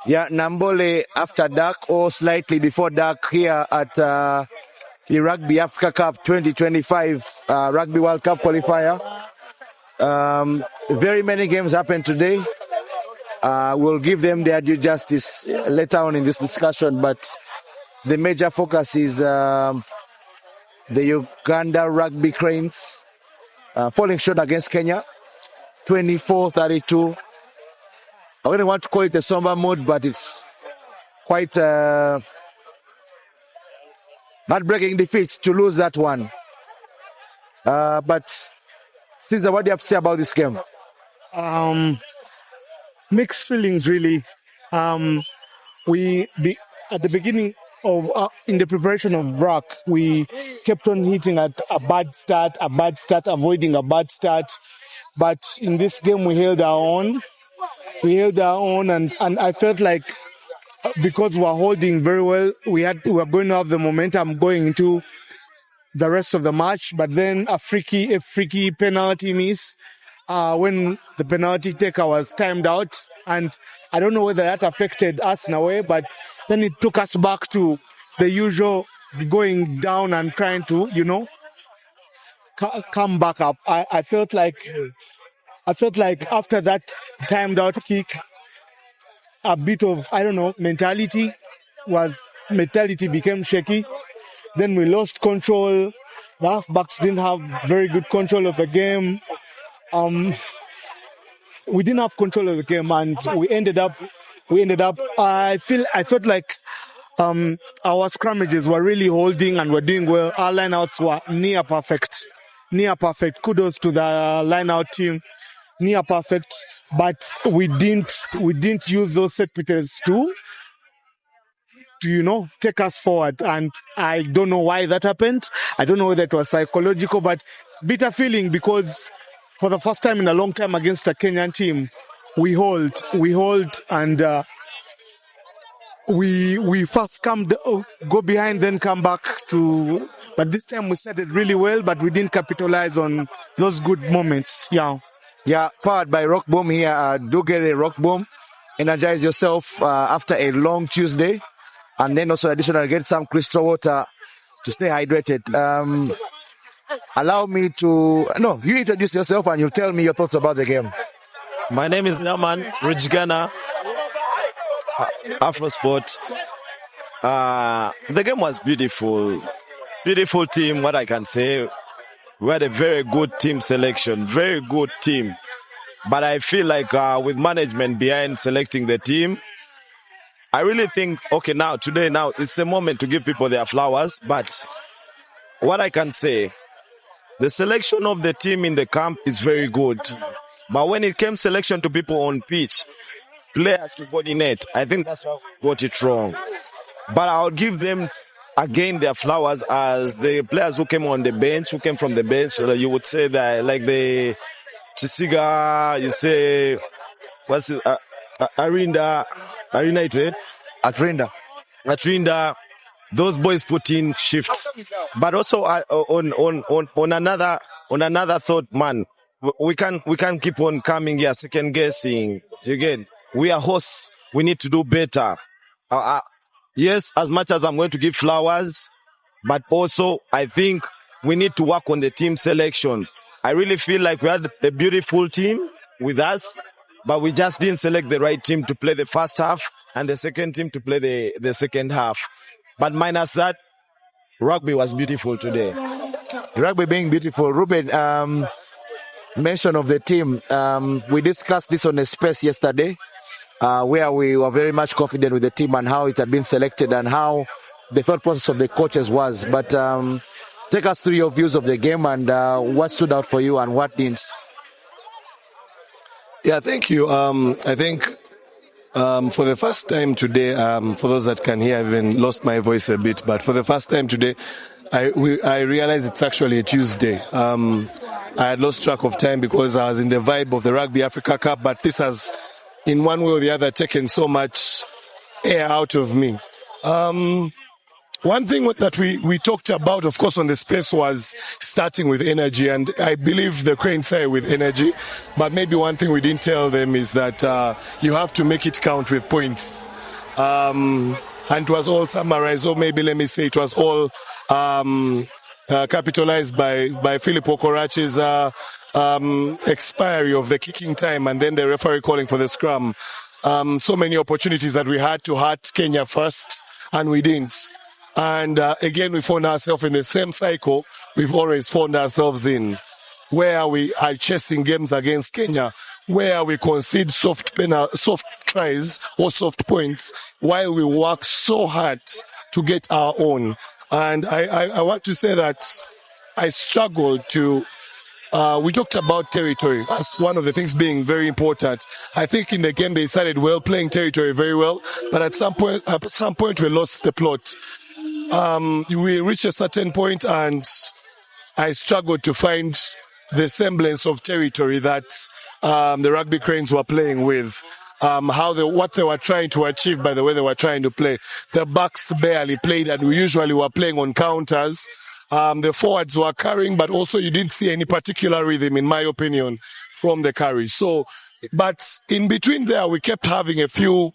Yeah, Nambole after dark or slightly before dark here at the Rugby Africa Cup 2025 Rugby World Cup qualifier. Very many games happened today. We'll give them their due justice later on in this discussion, but the major focus is the Uganda Rugby Cranes falling short against Kenya, 24-32. I wouldn't want to call it a somber mood, but it's quite heartbreaking defeat to lose that one. But Caesar, what do you have to say about this game? Mixed feelings, really. At the beginning of in the preparation of RAC, we kept on hitting at a bad start, avoiding a bad start. But in this game, we held our own. And I felt like because we were holding very well, we were going to have the momentum going into the rest of the match. But then a freaky penalty miss when the penalty taker was timed out, and I don't know whether that affected us in a way, but then it took us back to the usual going down and trying to, come back up. I felt like after that timed out kick, a bit of, mentality became shaky. Then we lost control. The halfbacks didn't have very good control of the game. We didn't have control of the game, and we ended up. I felt like our scrummages were really holding and were doing well. Our lineouts were near perfect. Kudos to the lineout team. Near perfect, but we didn't use those set pieces to take us forward, and I don't know why that happened. I don't know whether it was psychological, but bitter feeling because for the first time in a long time against a Kenyan team, we hold, and we first go behind, then come back to. But this time we started really well, but we didn't capitalize on those good moments. Yeah, powered by Rock Boom here. Do get a Rock Boom. Energize yourself after a long Tuesday. And then also additionally get some crystal water to stay hydrated. Allow me to... No, you introduce yourself and you tell me your thoughts about the game. My name is Naman Rijgana, Afro Sport. The game was beautiful. Beautiful team, what I can say. We had a very good team selection, very good team. But I feel like with management behind selecting the team, I really think, today it's the moment to give people their flowers. But what I can say, the selection of the team in the camp is very good. But when it came selection to people on pitch, players to coordinate, I think that's what got it wrong. But I'll give them again their flowers as the players who came from the bench. You would say that like the Chisiga, you say, what's it, Arinda, those boys put in shifts. But also on another thought, man, we can keep on coming here, second guessing. Again, we are hosts. We need to do better. Yes, as much as I'm going to give flowers, but also I think we need to work on the team selection. I really feel like we had a beautiful team with us, but we just didn't select the right team to play the first half and the second team to play the second half. But minus that, rugby was beautiful today. Rugby being beautiful. Ruben, mention of the team. We discussed this on a space yesterday. Where we were very much confident with the team and how it had been selected and how the thought process of the coaches was. But take us through your views of the game and what stood out for you and what didn't. Yeah, thank you. I think for the first time today, for those that can hear, I even lost my voice a bit, but for the first time today, I realized it's actually a Tuesday. I had lost track of time because I was in the vibe of the Rugby Africa Cup, but this has, in one way or the other, taken so much air out of me. One thing that we talked about, of course, on the space was starting with energy, and I believe the Cranes say with energy, but maybe one thing we didn't tell them is that you have to make it count with points. And it was all summarized, or maybe let me say it was all capitalized by Philip Okorachi's expiry of the kicking time, and then the referee calling for the scrum. So many opportunities that we had to hurt Kenya first, and we didn't. And again, we found ourselves in the same cycle we've always found ourselves in, where we are chasing games against Kenya, where we concede soft tries or soft points, while we work so hard to get our own. And I want to say that I struggled to. We talked about territory as one of the things being very important. I think in the game they started well, playing territory very well, but at some point we lost the plot. We reached a certain point, and I struggled to find the semblance of territory that the Rugby Cranes were playing with. What they were trying to achieve by the way they were trying to play. The backs barely played, and we usually were playing on counters. The forwards were carrying, but also you didn't see any particular rhythm, in my opinion, from the carry. So, but in between there, we kept having a few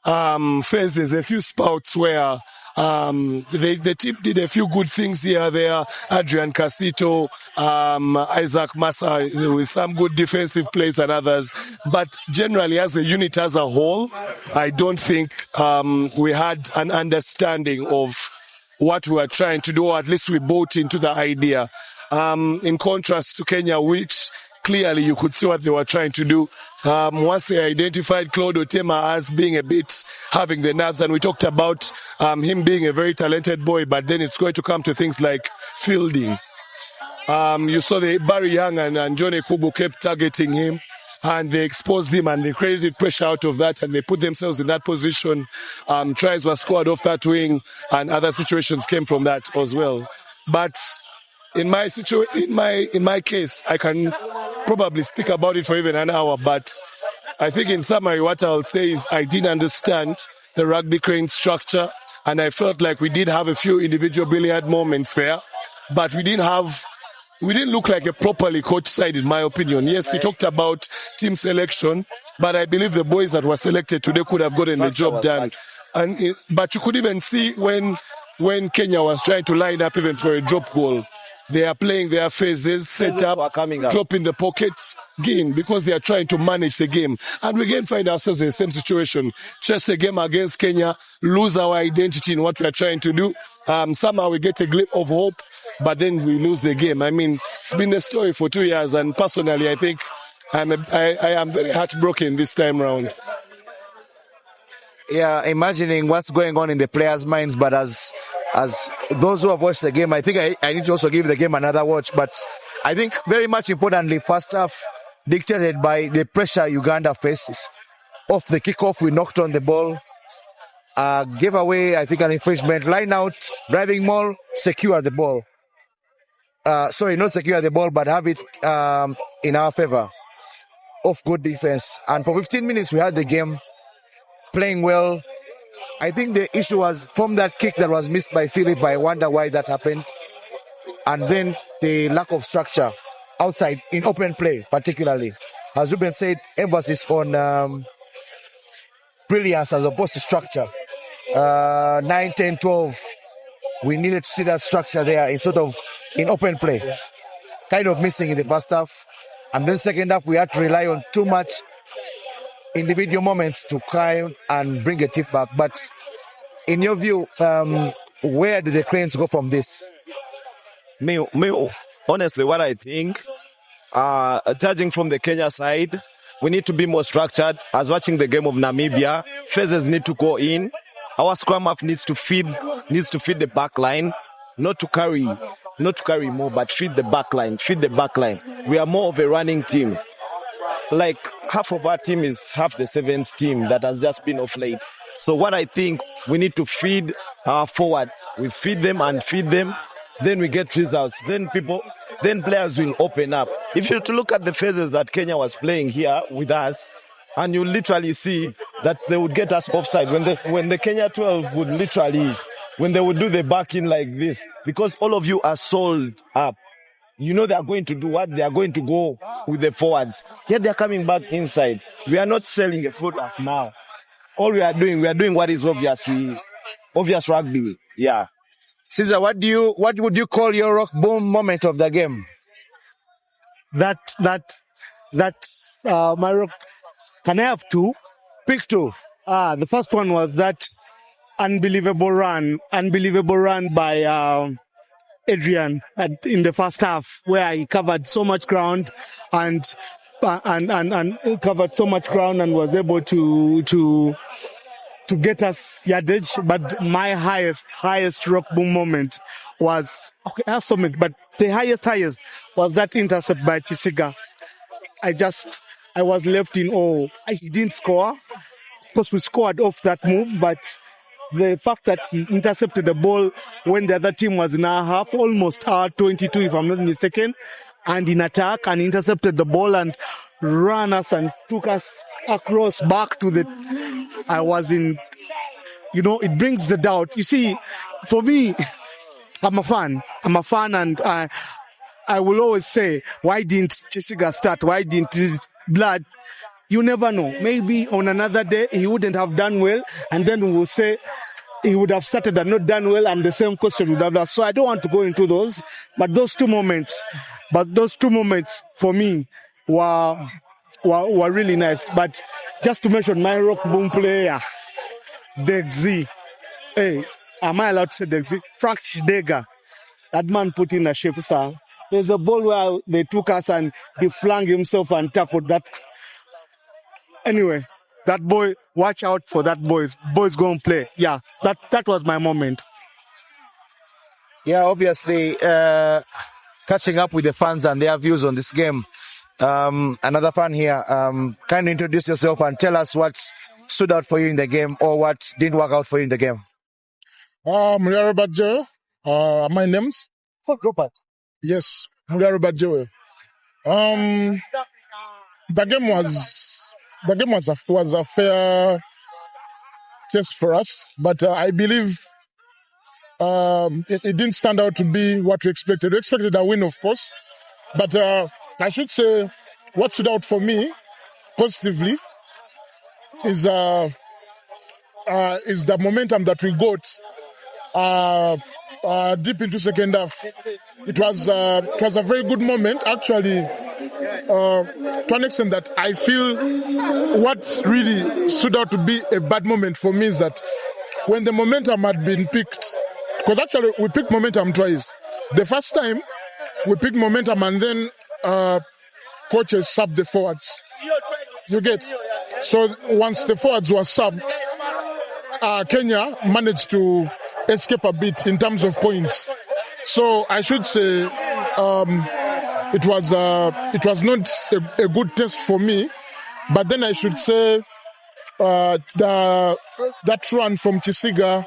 phases, a few spouts where the team did a few good things here, there. Adrian Casito, Isaac Massa, with some good defensive plays and others. But generally, as a unit as a whole, I don't think we had an understanding of what we were trying to do, or at least we bought into the idea. In contrast to Kenya, which clearly you could see what they were trying to do. Once they identified Claude Otema as being a bit having the nerves, and we talked about him being a very talented boy, but then it's going to come to things like fielding. You saw the Barry Young and Johnny Kubu kept targeting him, and they exposed him, and they created pressure out of that, and they put themselves in that position. Tries were scored off that wing, and other situations came from that as well. But in my case, I can probably speak about it for even an hour, but I think in summary what I'll say is I didn't understand the Rugby Crane structure, and I felt like we did have a few individual brilliant moments there, but we didn't look like a properly coached side, in my opinion. Yes, he talked about team selection, but I believe the boys that were selected today could have gotten the job done. But you could even see when Kenya was trying to line up even for a drop goal, they are playing their phases, set up, drop in the pockets, game, because they are trying to manage the game. And we again find ourselves in the same situation. Chase the game against Kenya, lose our identity in what we are trying to do. Somehow we get a glimpse of hope, but then we lose the game. I mean, it's been the story for 2 years, and personally, I think I am very heartbroken this time round. Yeah, imagining what's going on in the players' minds, but as those who have watched the game, I think I need to also give the game another watch. But I think very much importantly, first half dictated by the pressure Uganda faces. Off the kickoff, we knocked on the ball, gave away, I think, an infringement, line out, driving maul, secure the ball. Sorry, not secure the ball, but have it in our favor. Off good defense. And for 15 minutes, we had the game playing well. I think the issue was from that kick that was missed by Philip. I wonder why that happened. And then the lack of structure outside in open play, particularly. As Ruben said, emphasis on brilliance as opposed to structure. 9, 10, 12. We needed to see that structure there in open play. Kind of missing in the first half. And then second half, we had to rely on too much individual moments to try and bring a team back. But in your view, where do the Cranes go from this? Me, honestly, what I think, judging from the Kenya side, we need to be more structured. As watching the game of Namibia, phases need to go in. Our scrum half needs to feed the back line, not to carry more, but feed the back line. We are more of a running team. Like half of our team is half the sevens team that has just been off late. So what I think, we need to feed our forwards. We feed them, then we get results. Then players will open up. If you to look at the phases that Kenya was playing here with us, and you literally see that they would get us offside when the Kenya 12 would literally, when they would do the back in like this, because all of you are sold up. You know they are going to do what? They are going to go with the forwards. Yet they are coming back inside. We are not selling a product now. all we are doing what is obvious rugby. Yeah. Caesar, what would you call your rock boom moment of the game? My rock. Can I have two? Pick two. The first one was that unbelievable run by Adrian in the first half, where he covered so much ground and covered so much ground and was able to get us yardage. But my highest rock boom moment was, okay, I have so many, but the highest was that intercept by Chisiga. I was left in awe. He didn't score. Of course, we scored off that move, but the fact that he intercepted the ball when the other team was in our half, almost our 22, if I'm not mistaken, and in attack, and intercepted the ball and ran us and took us across back to the... I was in... it brings the doubt. You see, for me, I'm a fan, and I will always say, why didn't Chisiga start? Why didn't Blood? You never know. Maybe on another day he wouldn't have done well, and then we will say he would have started and not done well, and the same question would have asked. So I don't want to go into those, but those two moments for me were really nice. But just to mention my rock boom player, Dexy. Hey, am I allowed to say Dexy? Frank Shidega. That man put in a shape, sir. There's a ball where they took us and he flung himself and tackled that. Anyway, that boy, watch out for that boy. Boy's going to play. Yeah, that was my moment. Yeah, obviously, catching up with the fans and their views on this game. Another fan here, can you introduce yourself and tell us what stood out for you in the game or what didn't work out for you in the game? Robert Joe. My name's? Robert. Yes, Robert Joe. The game was a fair test for us, but I believe it didn't stand out to be what we expected. We expected a win, of course, but I should say what stood out for me positively is the momentum that we got deep into second half. It was a very good moment, actually. To an extent that I feel what really stood out to be a bad moment for me is that when the momentum had been picked, because actually we picked momentum twice. The first time we picked momentum and then coaches subbed the forwards. You get? So once the forwards were subbed, Kenya managed to escape a bit in terms of points. So I should say it was not a good test for me, but then I should say that run from Chisiga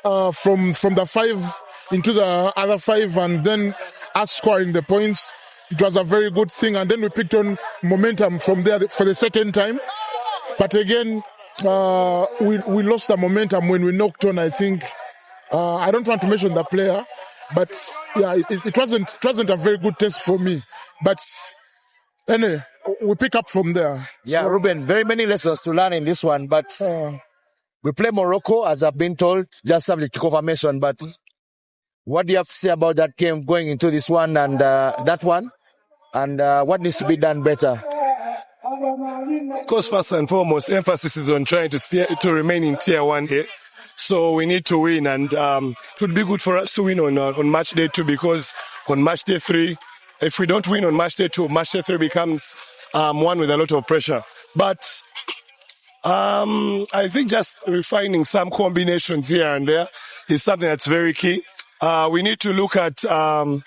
from the 5 into the other 5 and then us scoring the points, it was a very good thing. And then we picked on momentum from there for the second time. But again, we lost the momentum when we knocked on, I think. I don't want to mention the player, but yeah, it wasn't a very good test for me. But anyway, we pick up from there. Yeah, so, Ruben, very many lessons to learn in this one, but we play Morocco, as I've been told, just subject to confirmation. But what do you have to say about that game going into this one and that one? And what needs to be done better? Because first and foremost, emphasis is on trying to remain in Tier 1A. So we need to win, and it would be good for us to win on match day 2, because on match day 3, if we don't win on match day 2, match day 3 becomes one with a lot of pressure. But I think just refining some combinations here and there is something that's very key. We need to look at the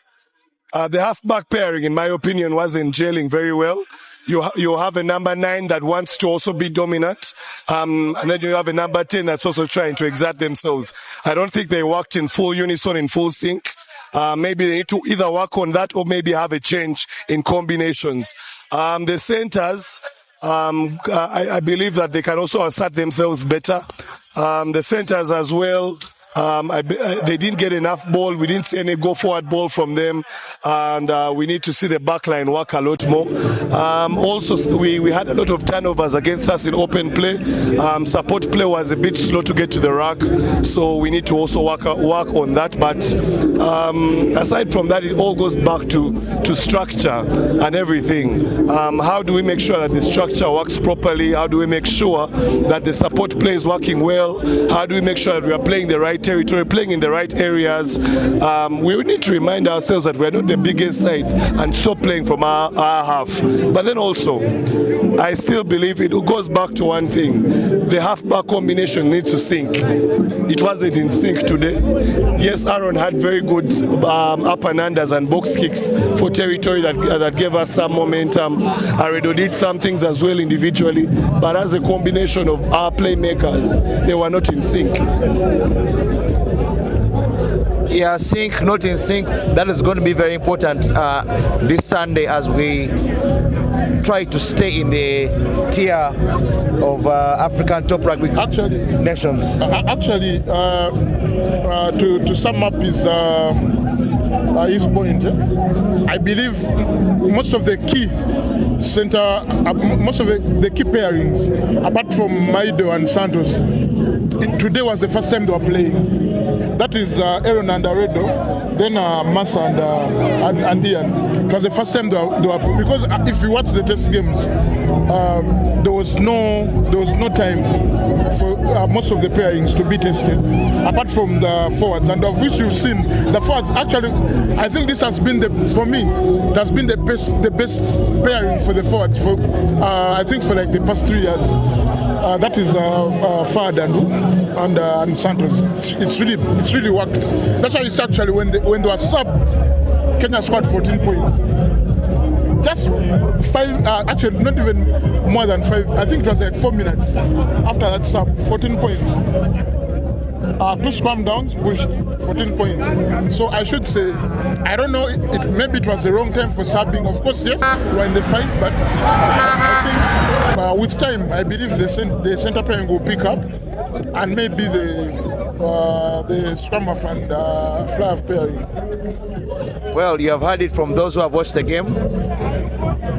half-back pairing, in my opinion, wasn't gelling very well. You have a number 9 that wants to also be dominant, and then you have a number 10 that's also trying to exert themselves. I don't think they worked in full unison, in full sync. Maybe they need to either work on that or maybe have a change in combinations. The centers, I believe that they can also assert themselves better. The centers as well, They didn't get enough ball. We didn't see any go forward ball from them, and we need to see the back line work a lot more. Also, we had a lot of turnovers against us in open play. Support play was a bit slow to get to the ruck, so we need to also work on that. But aside from that, it all goes back to structure and everything. How do we make sure that the structure works properly? How do we make sure that the support play is working well? How do we make sure that we are playing the right territory, playing in the right areas? We need to remind ourselves that we're not the biggest side and stop playing from our half. But then also, I still believe it goes back to one thing. The half-back combination needs to sync. It wasn't in sync today. Yes, Aaron had very good up and unders and box kicks for territory that gave us some momentum. Aredo did some things as well individually, but as a combination of our playmakers, they were not in sync. Yeah, sync, not in sync. That is going to be very important this Sunday as we try to stay in the tier of African top rugby nations. To sum up his point, I believe most of the key the key pairings, apart from Maido and Santos, today was the first time they were playing. That is Aaron and Aredo, then Massa and Ian. It was the first time they were, because if you watch the test games, there was no time for most of the pairings to be tested, apart from the forwards, and of which you've seen the forwards. Actually, I think this has been for me, it has been the best pairing for the forwards for I think for like the past 3 years. That is Fad and Santos. It's really worked. That's why it's actually when they were subbed, Kenya scored 14 points. Just 5, actually not even more than 5. I think it was like 4 minutes after that sub, 14 points. 2 scrum downs, pushed 14 points. So I should say, I don't know, maybe it was the wrong time for subbing. Of course, yes, we're in the 5, but I think with time, I believe the center pairing will pick up, and maybe the scrum half and fly half pairing. Well, you have heard it from those who have watched the game.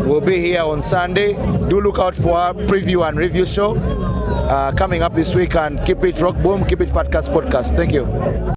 We'll be here on Sunday. Do look out for our preview and review show coming up this week, and keep it rock boom, keep it Fatcast Podcast. Thank you.